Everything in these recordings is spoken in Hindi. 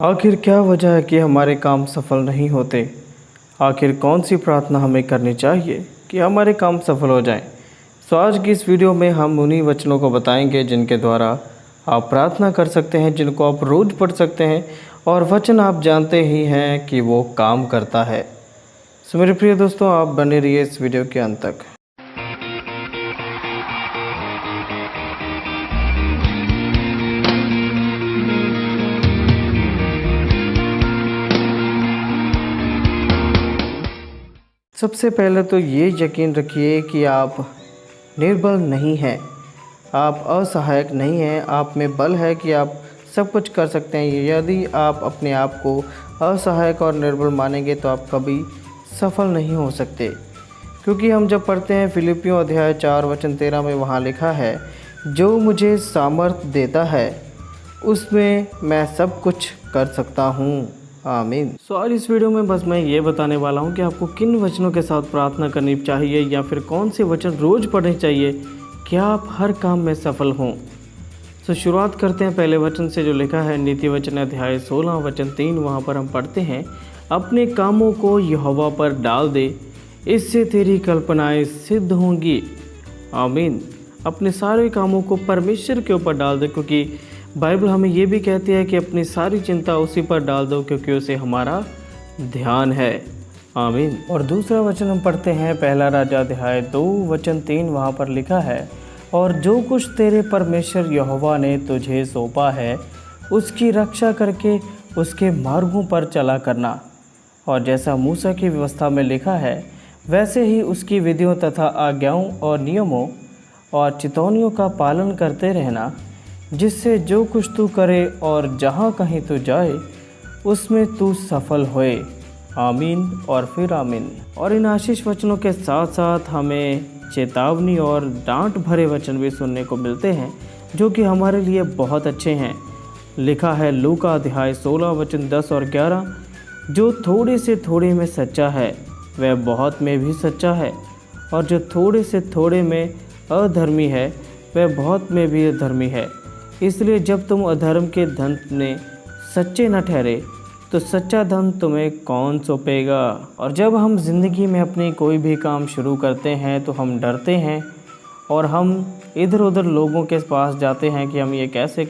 आखिर क्या वजह है कि हमारे काम सफल नहीं होते? आखिर कौन सी प्रार्थना हमें करनी चाहिए कि हमारे काम सफल हो जाएं? तो आज की इस वीडियो में हम उन्हीं वचनों को बताएंगे जिनके द्वारा आप प्रार्थना कर सकते हैं, जिनको आप रोज़ पढ़ सकते हैं और वचन आप जानते ही हैं कि वो काम करता है। सो मेरे प्रिय दोस्तों, आप बने रहिए इस वीडियो के अंत तक। सबसे पहले तो ये यकीन रखिए कि आप निर्बल नहीं हैं, आप असहायक नहीं हैं, आप में बल है कि आप सब कुछ कर सकते हैं। यदि आप अपने आप को असहायक और निर्बल मानेंगे तो आप कभी सफल नहीं हो सकते, क्योंकि हम जब पढ़ते हैं फिलिपियों अध्याय 4 वचन 13 में, वहाँ लिखा है, जो मुझे सामर्थ देता है उसमें मैं सब कुछ कर सकता हूँ। आमीन। सो आज इस वीडियो में बस मैं ये बताने वाला हूँ कि आपको किन वचनों के साथ प्रार्थना करनी चाहिए या फिर कौन से वचन रोज़ पढ़ने चाहिए कि आप हर काम में सफल हों। सो शुरुआत करते हैं पहले वचन से, जो लिखा है नीति वचन अध्याय 16 वचन 3। वहाँ पर हम पढ़ते हैं, अपने कामों को यहोवा पर डाल दे, इससे तेरी कल्पनाएँ सिद्ध होंगी। आमीन। अपने सारे कामों को परमेश्वर के ऊपर डाल दे, क्योंकि बाइबल हमें ये भी कहती है कि अपनी सारी चिंता उसी पर डाल दो, क्योंकि उसे हमारा ध्यान है। आमीन। और दूसरा वचन हम पढ़ते हैं पहला राजा अध्याय 2 वचन 3। वहाँ पर लिखा है, और जो कुछ तेरे परमेश्वर यहोवा ने तुझे सौंपा है उसकी रक्षा करके उसके मार्गों पर चला करना, और जैसा मूसा की व्यवस्था में लिखा है वैसे ही उसकी विधियों तथा आज्ञाओं और नियमों और चितौनियों का पालन करते रहना, जिससे जो कुछ तू करे और जहाँ कहीं तू जाए उसमें तू सफल होए। आमीन और फिर आमीन। और इन आशीष वचनों के साथ साथ हमें चेतावनी और डांट भरे वचन भी सुनने को मिलते हैं, जो कि हमारे लिए बहुत अच्छे हैं। लिखा है लूका अध्याय 16 वचन 10 और 11, जो थोड़े से थोड़े में सच्चा है वह बहुत में भी सच्चा है, और जो थोड़े से थोड़े में अधर्मी है वह बहुत में भी अधर्मी है। इसलिए जब तुम अधर्म के धन में सच्चे न ठहरे तो सच्चा धन तुम्हें कौन सौंपेगा। और जब हम ज़िंदगी में अपनी कोई भी काम शुरू करते हैं तो हम डरते हैं और हम इधर उधर लोगों के पास जाते हैं कि हम ये कैसे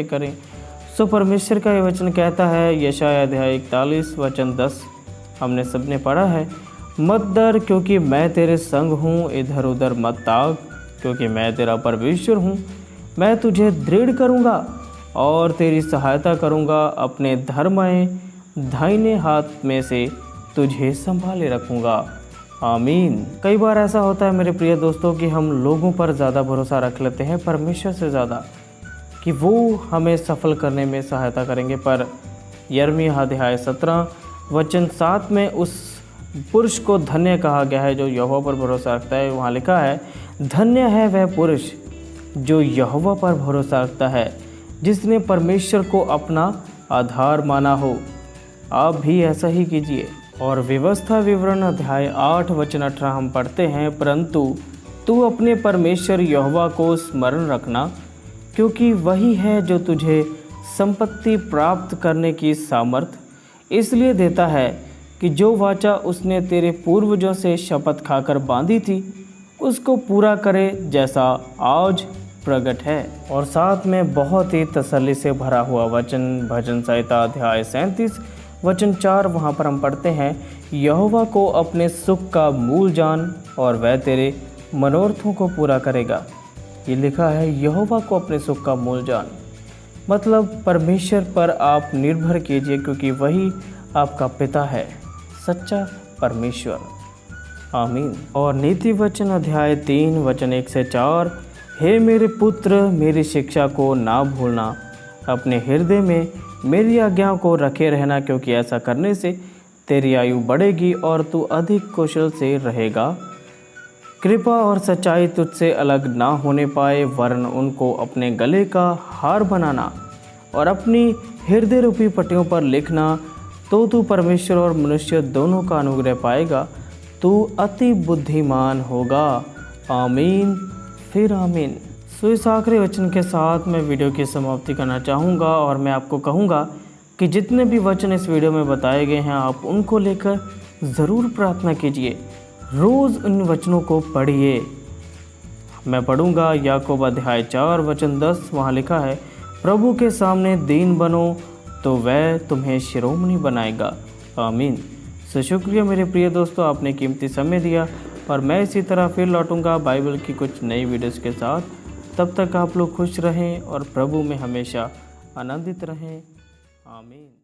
करें। सो परमेश्वर का ये वचन कहता है, यशायाह अध्याय 41 वचन 10 हमने सबने पढ़ा है, मत डर क्योंकि मैं तेरे संग हूँ, इधर उधर मत ताक क्योंकि मैं तेरा परमेश्वर हूँ। मैं तुझे दृढ़ करूँगा और तेरी सहायता करूँगा, अपने धर्ममय दाहिने हाथ में से तुझे संभाले रखूँगा। आमीन। कई बार ऐसा होता है मेरे प्रिय दोस्तों कि हम लोगों पर ज़्यादा भरोसा रख लेते हैं परमेश्वर से ज़्यादा, कि वो हमें सफल करने में सहायता करेंगे। पर यिर्मयाह अध्याय 17 वचन 7 में उस पुरुष को धन्य कहा गया है जो यहोवा पर भरोसा रखता है। वहाँ लिखा है, धन्य है वह पुरुष जो यहोवा पर भरोसा रखता है, जिसने परमेश्वर को अपना आधार माना हो। आप भी ऐसा ही कीजिए। और व्यवस्था विवरण अध्याय 8 वचन 18 हम पढ़ते हैं, परंतु तू अपने परमेश्वर यहोवा को स्मरण रखना, क्योंकि वही है जो तुझे संपत्ति प्राप्त करने की सामर्थ इसलिए देता है कि जो वाचा उसने तेरे पूर्वजों से शपथ खाकर बांधी थी उसको पूरा करे, जैसा आज प्रकट है। और साथ में बहुत ही तसल्ली से भरा हुआ वचन भजन संहिता अध्याय 37 वचन 4। वहाँ पर हम पढ़ते हैं, यहोवा को अपने सुख का मूल जान और वह तेरे मनोरथों को पूरा करेगा। ये लिखा है, यहोवा को अपने सुख का मूल जान, मतलब परमेश्वर पर आप निर्भर कीजिए, क्योंकि वही आपका पिता है, सच्चा परमेश्वर। आमीन। और नीति वचन अध्याय 3 वचन 1 से 4, हे मेरे पुत्र, मेरी शिक्षा को ना भूलना, अपने हृदय में मेरी आज्ञाओं को रखे रहना, क्योंकि ऐसा करने से तेरी आयु बढ़ेगी और तू अधिक कुशल से रहेगा। कृपा और सच्चाई तुझसे अलग ना होने पाए, वरन उनको अपने गले का हार बनाना और अपनी हृदय रूपी पट्टियों पर लिखना, तो तू परमेश्वर और मनुष्य दोनों का अनुग्रह पाएगा, तू अति बुद्धिमान होगा। आमीन फिर आमीन। सो इस आखिरी वचन के साथ मैं वीडियो की समाप्ति करना चाहूँगा और मैं आपको कहूँगा कि जितने भी वचन इस वीडियो में बताए गए हैं आप उनको लेकर ज़रूर प्रार्थना कीजिए। रोज़ उन वचनों को पढ़िए। मैं पढ़ूंगा याकूब अध्याय 4 वचन 10। वहाँ लिखा है, प्रभु के सामने दीन बनो तो वह तुम्हें शिरोमणि बनाएगा। आमीन। सो शुक्रिया मेरे प्रिय दोस्तों, आपने कीमती समय दिया और मैं इसी तरह फिर लौटूंगा बाइबल की कुछ नई वीडियोस के साथ। तब तक आप लोग खुश रहें और प्रभु में हमेशा आनंदित रहें। आमीन।